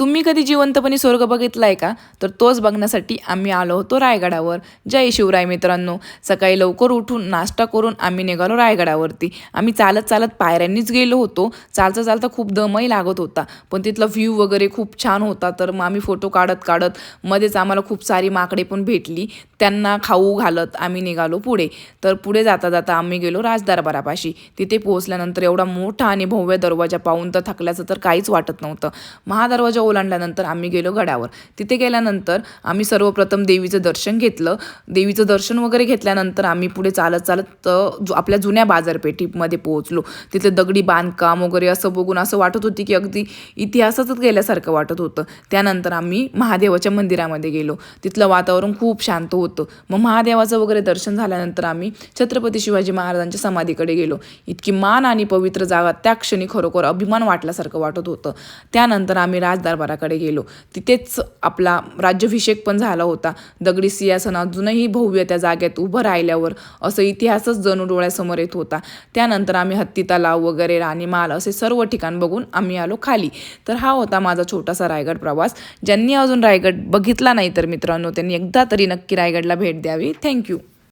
तुम्ही कधी जिवंतपणे स्वर्ग बघितलाय का? तर तोच बघण्यासाठी आम्ही आलो होतो रायगडावर. जय शिवराय मित्रांनो. सकाळी लवकर उठून नाश्ता करून आम्ही निघालो रायगडावरती. आम्ही चालत चालत पायऱ्यांनीच गेलो होतो. चालता चालता खूप दमही लागत होता, पण तिथला व्ह्यू वगैरे खूप छान होता. तर मग आम्ही फोटो काढत काढत मध्येच आम्हाला खूप सारी माकडे पण भेटली. त्यांना खाऊ घालत आम्ही निघालो पुढे. तर पुढे जाता जाता आम्ही गेलो राजदरबारापाशी. तिथे पोहोचल्यानंतर एवढा मोठा आणि भव्य दरवाजा पाहून तर थकल्याचं तर काहीच वाटत नव्हतं. महादरवाजा ओलांडल्यानंतर आम्ही गेलो गडावर. तिथे गेल्यानंतर आम्ही सर्वप्रथम देवीचं दर्शन घेतलं. देवीचं दर्शन वगैरे घेतल्यानंतर आम्ही पुढे चालत चालत आपल्या जुन्या बाजारपेठीमध्ये पोहोचलो. तिथे दगडी बांधकाम वगैरे असं बघून असं वाटत होती की अगदी इतिहासातच गेल्यासारखं वाटत होतं. त्यानंतर आम्ही महादेवाच्या मंदिरामध्ये गेलो. तिथलं वातावरण खूप शांत होतं. मग महादेवाचं वगैरे दर्शन झाल्यानंतर आम्ही छत्रपती शिवाजी महाराजांच्या समाधीकडे गेलो. इतकी मान आणि पवित्र जागा त्या क्षणी खरोखर अभिमान वाटल्यासारखं वाटत होतं. त्यानंतर आम्ही राजदरबाराकडे गेलो. तिथेच आपला राज्याभिषेक पण झाला होता. दगडी सिंहासन अजूनही भव्य त्या जागेत उभं राहिल्यावर असं इतिहासच जणू डोळ्यासमोर येत होता. त्यानंतर आम्ही हत्ती तलाव वगैरे राणीमाल असे सर्व ठिकाण बघून आम्ही आलो खाली. तर हा होता माझा छोटासा रायगड प्रवास. ज्यांनी अजून रायगड बघितला नाही तर मित्रांनो त्यांनी एकदा तरी नक्की रायगडला भेट द्यावी. थँक्यू.